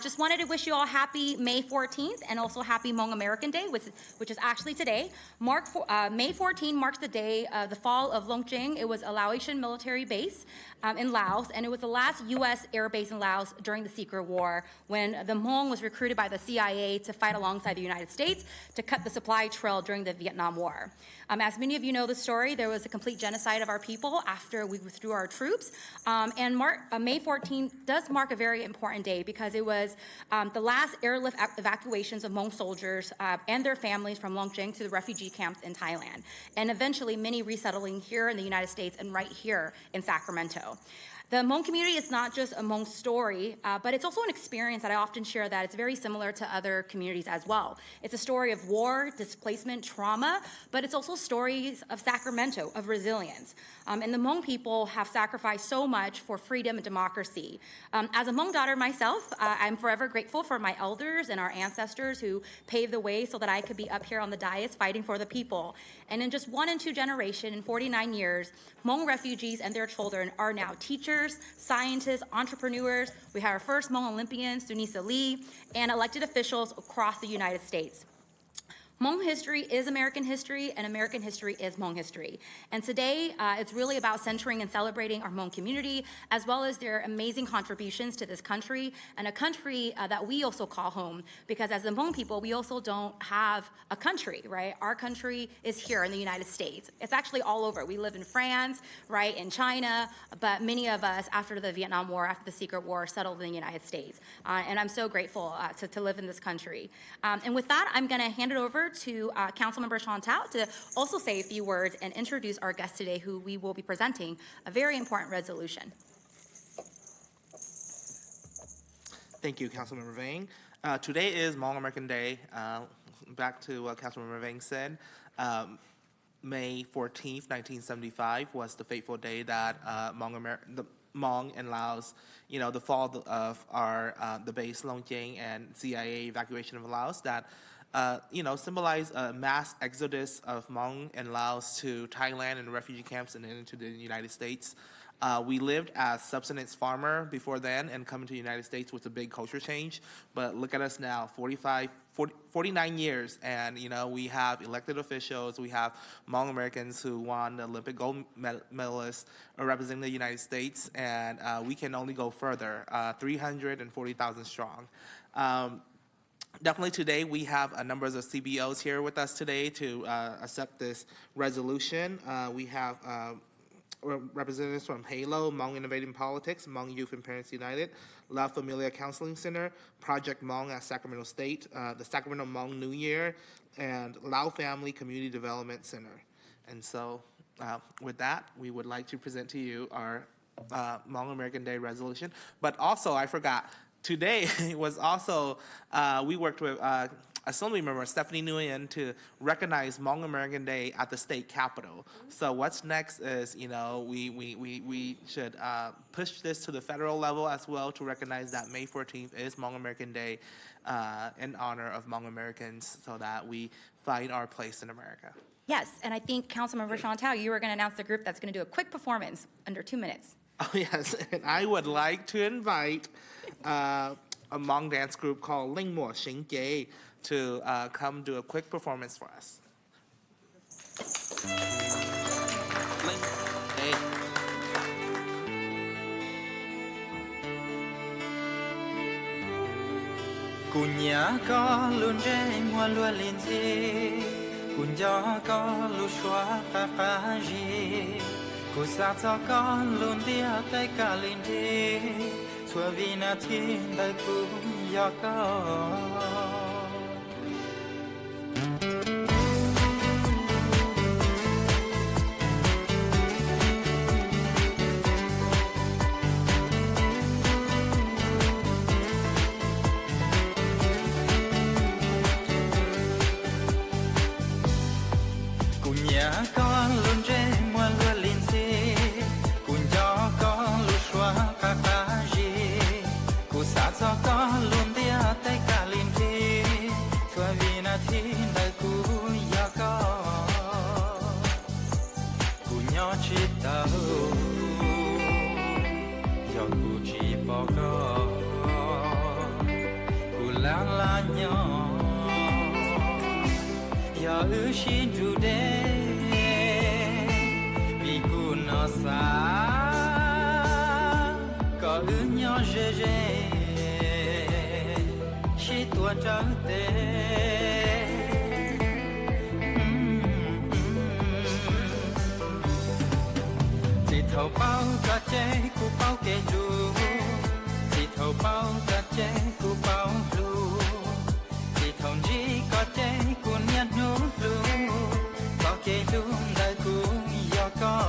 Just wanted to wish you all happy May 14th and also happy Hmong American Day, which is actually today. May 14 marks the day of the fall of Long Jing. It was a Laotian military base in Laos, and it was the last U.S. air base in Laos during the Secret War when the Hmong was recruited by the CIA to fight alongside the United States to cut the supply trail during the Vietnam War. As many of you know the story, there was a complete genocide of our people after we withdrew our troops. May 14th does mark a very important day because it was the last airlift evacuations of Hmong soldiers and their families from Long Jing to the refugee camps in Thailand, and eventually many resettling here in the United States and right here in Sacramento. The Hmong community is not just a Hmong story, but it's also an experience that I often share that it's very similar to other communities as well. It's a story of war, displacement, trauma, but it's also stories of Sacramento, of resilience. And the Hmong people have sacrificed so much for freedom and democracy. As a Hmong daughter myself, I'm forever grateful for my elders and our ancestors who paved the way so that I could be up here on the dais fighting for the people. And in just 1 and 2 generations, in 49 years, Hmong refugees and their children are now teachers, scientists, entrepreneurs. We have our first Hmong Olympian, Sunisa Lee, and elected officials across the United States. Hmong history is American history, and American history is Hmong history. And today, it's really about centering and celebrating our Hmong community, as well as their amazing contributions to this country, and a country that we also call home, because as the Hmong people, we also don't have a country, right? Our country is here in the United States. It's actually all over. We live in France, right, in China, but many of us, after the Vietnam War, after the Secret War, settled in the United States. And I'm so grateful to live in this country. And with that, I'm gonna hand it over to Councilmember Chantal to also say a few words and introduce our guest today, who we will be presenting a very important resolution. Thank you, Councilmember Vang. Today is Hmong American Day. Back to what Councilmember Vang said, May 14th, 1975 was the fateful day that the Hmong and Laos, the fall of our the base Long Jing and CIA evacuation of Laos that symbolize a mass exodus of Hmong and Laos to Thailand and refugee camps and then into the United States. We lived as subsistence farmer before then, and coming to the United States was a big culture change. But look at us now, 49 years, and we have elected officials, we have Hmong Americans who won the Olympic gold medalists representing the United States, and we can only go further, 340,000 strong. Definitely today we have a number of CBOs here with us today to accept this resolution. We have representatives from HALO, Hmong Innovating Politics, Hmong Youth and Parents United, La Familia Counseling Center, Project Hmong at Sacramento State, the Sacramento Hmong New Year, and Lao Family Community Development Center. And so with that, we would like to present to you our Hmong American Day resolution. But also, I forgot, today was also, we worked with Assembly member Stephanie Nguyen to recognize Hmong American Day at the state capitol. So what's next is, we should push this to the federal level as well to recognize that May 14th is Hmong American Day in honor of Hmong Americans so that we find our place in America. Yes, and I think Councilmember Chantal, you were going to announce the group that's going to do a quick performance under 2 minutes. Oh yes, and I would like to invite a Hmong dance group called Ling Mo Xing Gay to come do a quick performance for us. Ling, hey. Kunya có luôn reng hoa lúa lên dê, kunya có lu xóa phá phá dê, kusa cho có luôn tia tay cả lên dê, xóa vì na thiên đại kunya có. Con luôn reng mua lúa lên xe, cùng gió con lu xóa phá phá dê, cùng xa cho con luôn tia tay cả lên thế, xóa vì na thiên đại cùng gió con, cùng nhỏ chết tao, gió cùng chỉ bỏ con. ư xin chủ đế vì cu nó xa có ư nhỏ rê rê chỉ tua trắng tê chỉ thầu bao cả chế cu bao kê lu chỉ thầu bao cả chế cu bao lu chỉ thầu gì có chế cu nhát nô lu có kê lu đại cu yo có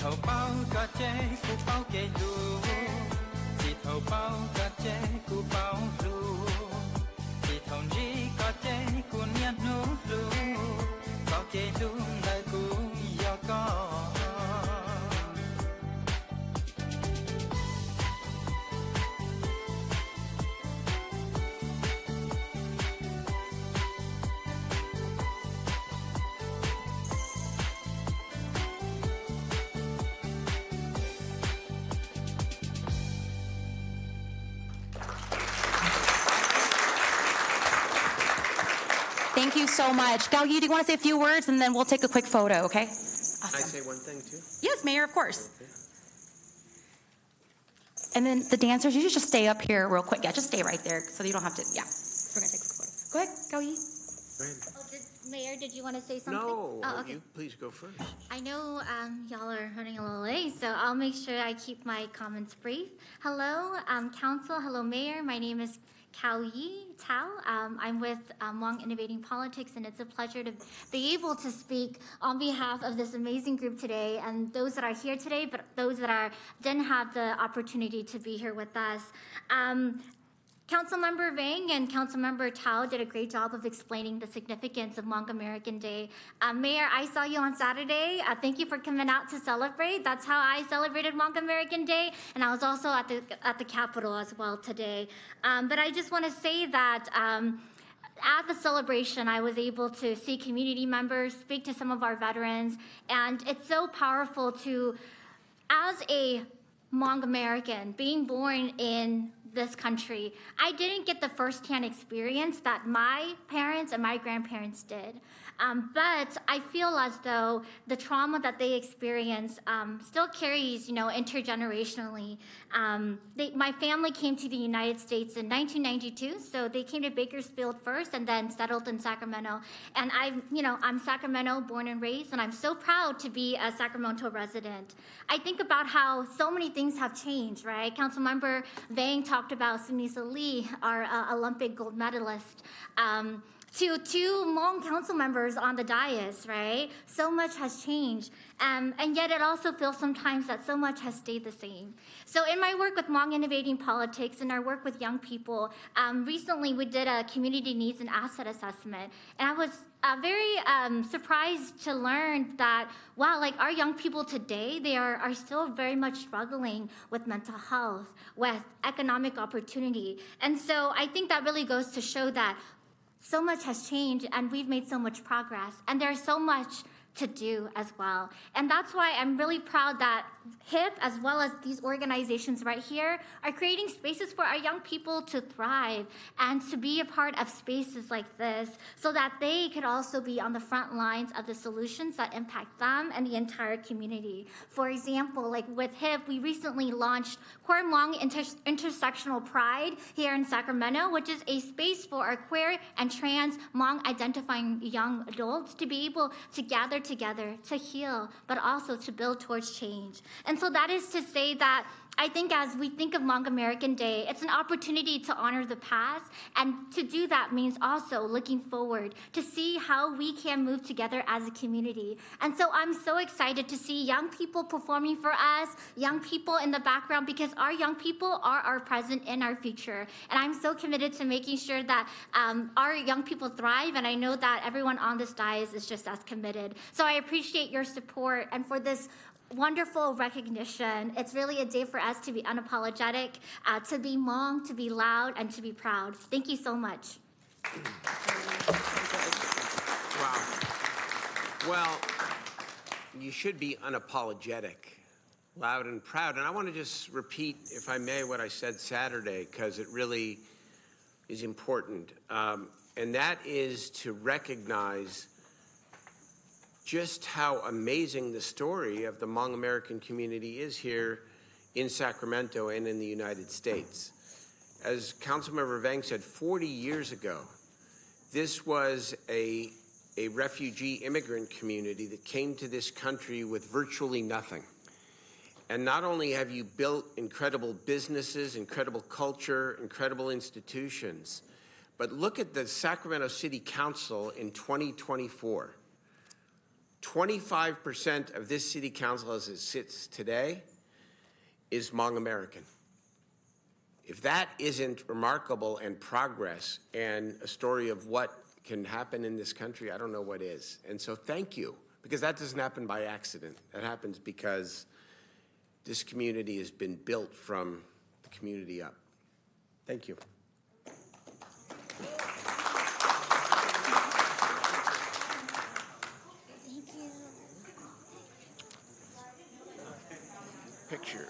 thầu bao cả chế cu bao kê lu chỉ thầu bao cả chế cu bao lu chỉ thầu gì cả chế cu nhát nô lu có kê lu đại cu yo có Thank you so much. Gao Yi, do you want to say a few words and then we'll take a quick photo, okay? Can I say one thing too? Yes, Mayor, of course. And then the dancers, you should just stay up here real quick. Yeah, just stay right there so you don't have to, yeah. We're going to take a quick photo. Go ahead, Gao Yi. Mayor, did you want to say something? No, Oh, okay. you please go first. I know y'all are running a little late, so I'll make sure I keep my comments brief. Hello, Council. Hello, Mayor. My name is Cao Yi Tao. I'm with Hmong Innovating Politics, and it's a pleasure to be able to speak on behalf of this amazing group today, and those that are here today, but those that didn't have the opportunity to be here with us. Councilmember Vang and Councilmember Tao did a great job of explaining the significance of Hmong American Day. Mayor, I saw you on Saturday. Thank you for coming out to celebrate. That's how I celebrated Hmong American Day, and I was also at the Capitol as well today. But I just want to say that at the celebration, I was able to see community members, speak to some of our veterans, and it's so powerful to, as a Hmong American, being born in this country, I didn't get the firsthand experience that my parents and my grandparents did. But I feel as though the trauma that they experienced still carries, intergenerationally. My family came to the United States in 1992, so they came to Bakersfield first and then settled in Sacramento. And I'm Sacramento born and raised, and I'm so proud to be a Sacramento resident. I think about how so many things have changed, right? Councilmember Vang talked about Sunisa Lee, our Olympic gold medalist. To two Hmong council members on the dais, right? So much has changed. And yet it also feels sometimes that so much has stayed the same. So in my work with Hmong Innovating Politics and our work with young people, recently we did a community needs and asset assessment. And I was very surprised to learn that, wow, like our young people today, they are still very much struggling with mental health, with economic opportunity. And so I think that really goes to show that so much has changed and we've made so much progress. And there's so much to do as well. And that's why I'm really proud that HIP, as well as these organizations right here, are creating spaces for our young people to thrive and to be a part of spaces like this so that they could also be on the front lines of the solutions that impact them and the entire community. For example, like with HIP, we recently launched Queer Hmong Intersectional Pride here in Sacramento, which is a space for our queer and trans Hmong identifying young adults to be able to gather together, to heal, but also to build towards change. And so that is to say that I think as we think of Hmong American Day, it's an opportunity to honor the past, and to do that means also looking forward to see how we can move together as a community. And so I'm so excited to see young people performing for us, young people in the background, because our young people are our present and our future. And I'm so committed to making sure that our young people thrive, and I know that everyone on this dais is just as committed. So I appreciate your support, and for this wonderful recognition. It's really a day for us to be unapologetic, to be Hmong, to be loud, and to be proud. Thank you so much. Wow. Well, you should be unapologetic, loud and proud. And I want to just repeat, if I may, what I said Saturday, because it really is important. And that is to recognize just how amazing the story of the Hmong American community is here in Sacramento and in the United States. As Councilmember Vang said, 40 years ago, this was a refugee immigrant community that came to this country with virtually nothing. And not only have you built incredible businesses, incredible culture, incredible institutions, but look at the Sacramento City Council in 2024. 25% of this city council as it sits today is Hmong American. If that isn't remarkable and progress and a story of what can happen in this country, I don't know what is. And so thank you, because that doesn't happen by accident. That happens because this community has been built from the community up. Thank you. Picture.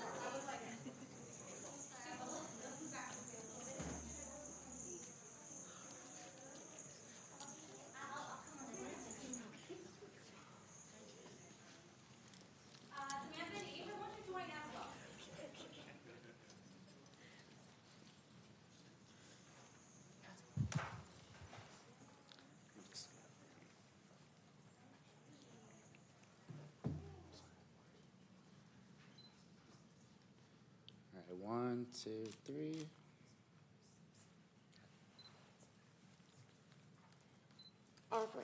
All right, 1, 2, 3. All three.